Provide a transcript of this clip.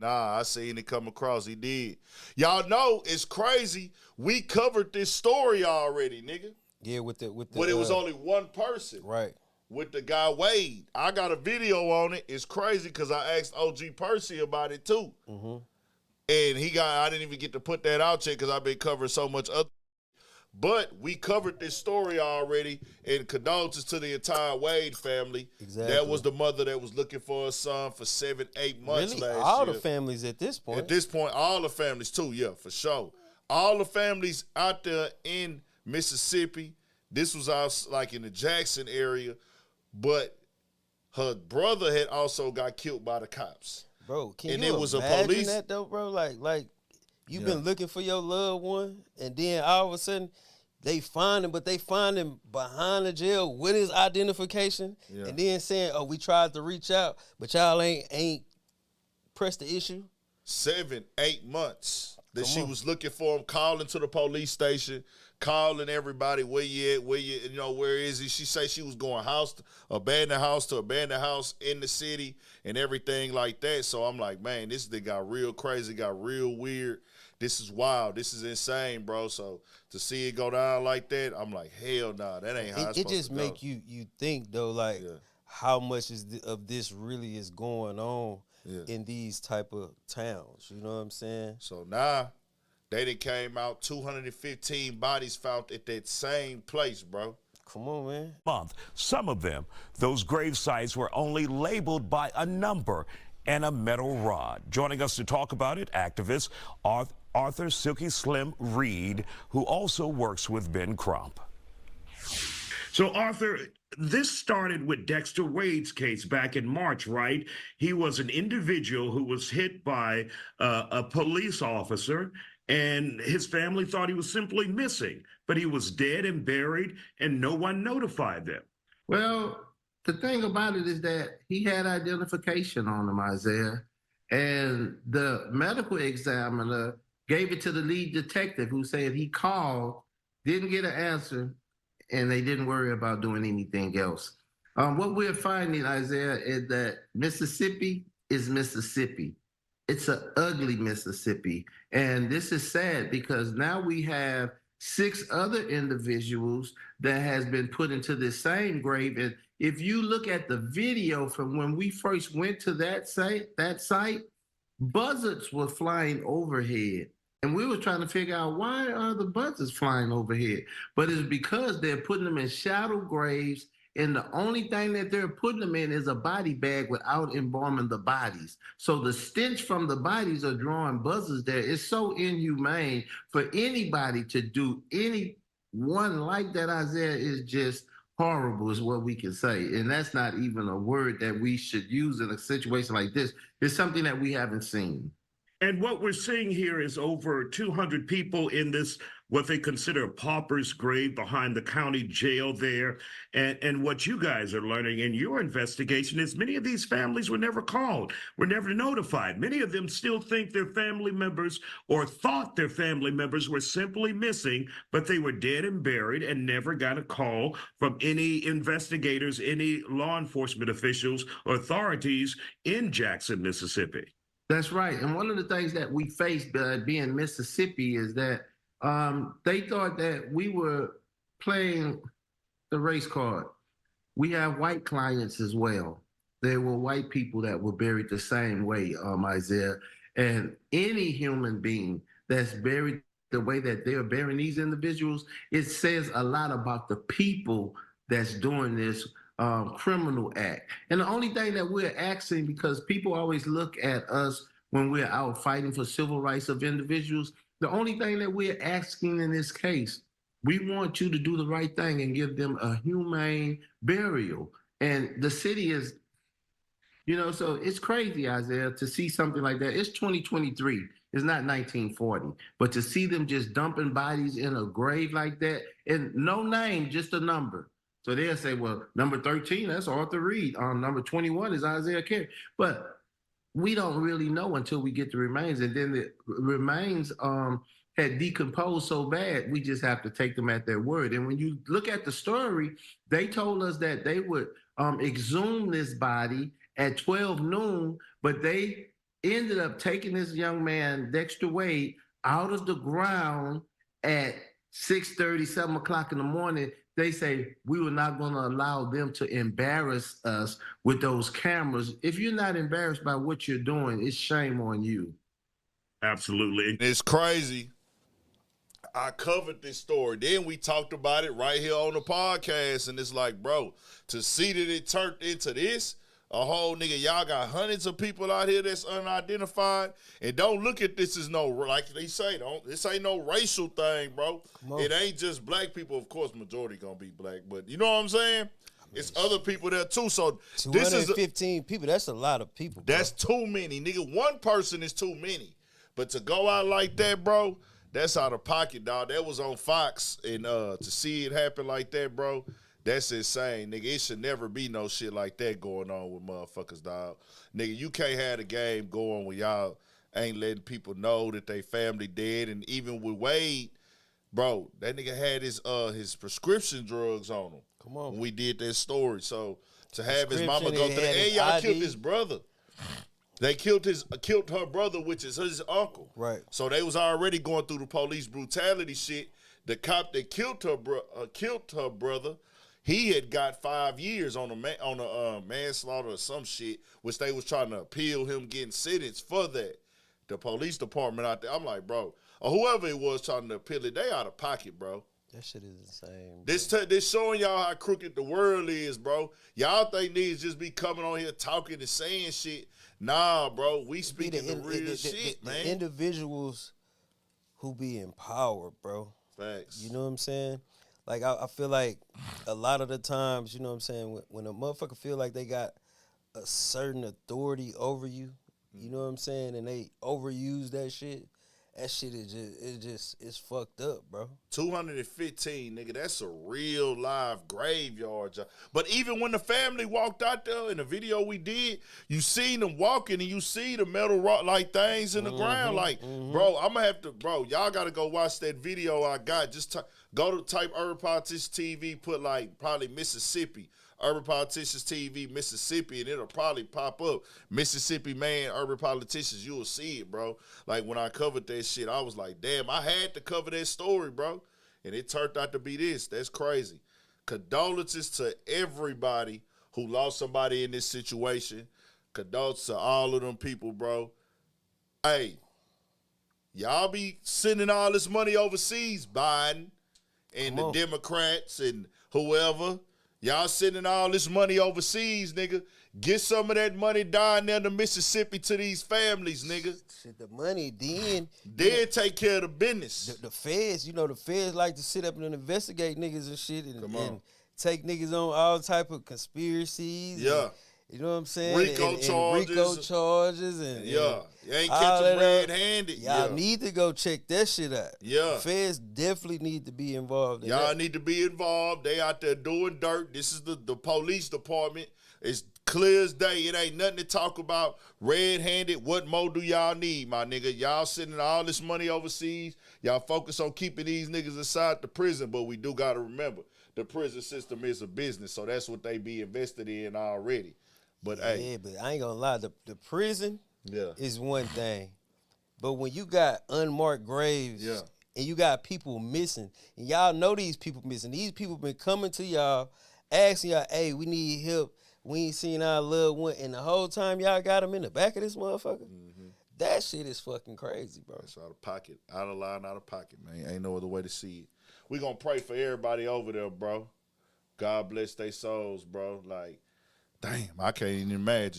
Nah, I seen it come across. He did. Y'all know it's crazy. We covered this story already, nigga. Yeah, with the But it was only one person. right. With the guy Wade. I got a video on it. It's crazy because I asked OG Percy about it too. Mm-hmm. And I didn't even get to put that out yet because I've been covering so much other. But we covered this story already, and condolences to the entire Wade family. Exactly. That was the mother that was looking for her son for 7-8 months Really? last year. All the families at this point. At this point, all the families too, yeah, for sure. All the families out there in Mississippi. This was out like in the Jackson area, but her brother had also got killed by the cops. Bro, can And you it was a imagine police- that though, bro? Like you've been looking for your loved one, and then all of a sudden they find him, but they find him behind the jail with his identification, and then saying, "Oh, we tried to reach out, but y'all ain't pressed the issue." 7-8 months that she was looking for him, calling to the police station, calling everybody, where you at, where is he? She say she was going abandoned house to abandoned house in the city and everything like that. So I'm like, man, this thing got real crazy, got real weird. This is wild. This is insane, bro. So to see it go down like that, I'm like, hell nah, that ain't how it's supposed to go. It just make you think though, like how much of this really is going on in these type of towns. You know what I'm saying? So now they done came out 215 bodies found at that same place, bro. Come on, man. Month. Some of them, those grave sites were only labeled by a number and a metal rod. Joining us to talk about it, activist Arthur Silky Slim Reed, who also works with Ben Crump. So, Arthur, this started with Dexter Wade's case back in March, right? He was an individual who was hit by a police officer, and his family thought he was simply missing, but he was dead and buried, and no one notified them. Well, the thing about it is that he had identification on him, Isaiah, and the medical examiner gave it to the lead detective, who said he called, didn't get an answer, and they didn't worry about doing anything else. What we're finding, Isaiah, is that Mississippi is Mississippi. It's an ugly Mississippi. And this is sad because now we have 6 other individuals that has been put into this same grave. And if you look at the video from when we first went to that site, buzzards were flying overhead. And we were trying to figure out, why are the buzzards flying overhead? But it's because they're putting them in shallow graves, and the only thing that they're putting them in is a body bag without embalming the bodies. So the stench from the bodies are drawing buzzards there. It's so inhumane for anybody to do anyone like that, Isaiah, is just horrible is what we can say. And that's not even a word that we should use in a situation like this. It's something that we haven't seen. And what we're seeing here is over 200 people in this, what they consider a pauper's grave behind the county jail there. And what you guys are learning in your investigation is many of these families were never called, were never notified. Many of them still think their family members or thought their family members were simply missing, but they were dead and buried and never got a call from any investigators, any law enforcement officials or authorities in Jackson, Mississippi. That's right. And one of the things that we faced being Mississippi is that they thought that we were playing the race card. We have white clients as well. There were white people that were buried the same way, Isaiah. And any human being that's buried the way that they're burying these individuals, it says a lot about the people that's doing this criminal act. And the only thing that we're asking, because people always look at us when we're out fighting for civil rights of individuals, the only thing that we're asking in this case, we want you to do the right thing and give them a humane burial. And the city is, so it's crazy, Isaiah, to see something like that. It's 2023. It's not 1940. But to see them just dumping bodies in a grave like that, and no name, just a number. So they'll say, well, number 13, that's Arthur Reed. Number 21 is Isaiah Carey. But we don't really know until we get the remains. And then the remains had decomposed so bad, we just have to take them at their word. And when you look at the story, they told us that they would exhume this body at 12 noon, but they ended up taking this young man, Dexter Wade, out of the ground at 6:30, 7 o'clock in the morning. They say, we were not going to allow them to embarrass us with those cameras. If you're not embarrassed by what you're doing, it's shame on you. Absolutely. It's crazy. I covered this story. Then we talked about it right here on the podcast, and it's like, bro, to see that it turned into this, a whole nigga, y'all got hundreds of people out here that's unidentified, and don't look at this as no, like they say, this ain't no racial thing, bro. It ain't just black people. Of course, majority gonna be black, but you know what I'm saying? It's other people there too. So 215 people, that's a lot of people, bro. That's too many, nigga. One person is too many. But to go out like that, bro, that's out of pocket, dog. That was on Fox, and to see it happen like that, bro, that's insane, nigga. It should never be no shit like that going on with motherfuckers, dog. Nigga, you can't have the game going when y'all ain't letting people know that they family dead. And even with Wade, bro, that nigga had his prescription drugs on him. Come on. When we did that story. So to have his mama go through that, and y'all killed his brother. They killed her brother, which is his uncle. Right. So they was already going through the police brutality shit. The cop that killed her brother, he had got 5 years on a manslaughter or some shit, which they was trying to appeal him getting sentenced for that. The police department out there, I'm like, bro, or whoever it was trying to appeal it, they out of pocket, bro. That shit is insane. This showing y'all how crooked the world is, bro. Y'all think niggas just be coming on here talking and saying shit. Nah, bro, we speaking the real shit, man. The individuals who be in power, bro. Facts. You know what I'm saying? Like, I feel like a lot of the times, you know what I'm saying, when a motherfucker feel like they got a certain authority over you, you know what I'm saying, and they overuse that shit is it's fucked up, bro. 215, nigga, that's a real live graveyard job. But even when the family walked out there in the video we did, you seen them walking and you see the metal rock like things in the ground. Like, bro, I'm gonna have to, bro, y'all gotta go watch that video I got. Just go to type Urban Politicians TV, put like probably Mississippi. Urban Politicians TV, Mississippi, and it'll probably pop up. Mississippi Man, Urban Politicians, you'll see it, bro. Like, when I covered that shit, I was like, damn, I had to cover that story, bro. And it turned out to be this. That's crazy. Condolences to everybody who lost somebody in this situation. Condolences to all of them people, bro. Hey, y'all be sending all this money overseas, Biden and the Democrats and whoever. Y'all sending all this money overseas, nigga. Get some of that money down there to Mississippi to these families, nigga. Shit, the money, then take care of the business. The feds, you know, the feds like to sit up and investigate niggas and shit and take niggas on all type of conspiracies. Yeah. And, you know what I'm saying? Rico charges. And you ain't catch them red-handed. Y'all need to go check that shit out. Yeah. The feds definitely need to be involved in Y'all that. need to be involved. They out there doing dirt. This is the police department. It's clear as day. It ain't nothing to talk about. Red-handed. What more do y'all need, my nigga? Y'all sending all this money overseas. Y'all focus on keeping these niggas inside the prison, but we do got to remember, the prison system is a business, so that's what they be invested in already. But hey, but I ain't gonna lie, the prison is one thing, but when you got unmarked graves and you got people missing, and y'all know these people missing, these people been coming to y'all, asking y'all, hey, we need help, we ain't seen our loved one, and the whole time y'all got them in the back of this motherfucker, that shit is fucking crazy, bro. It's out of pocket, out of line, out of pocket, man. Ain't no other way to see it. We gonna pray for everybody over there, bro. God bless their souls, bro. Like, damn, I can't even imagine.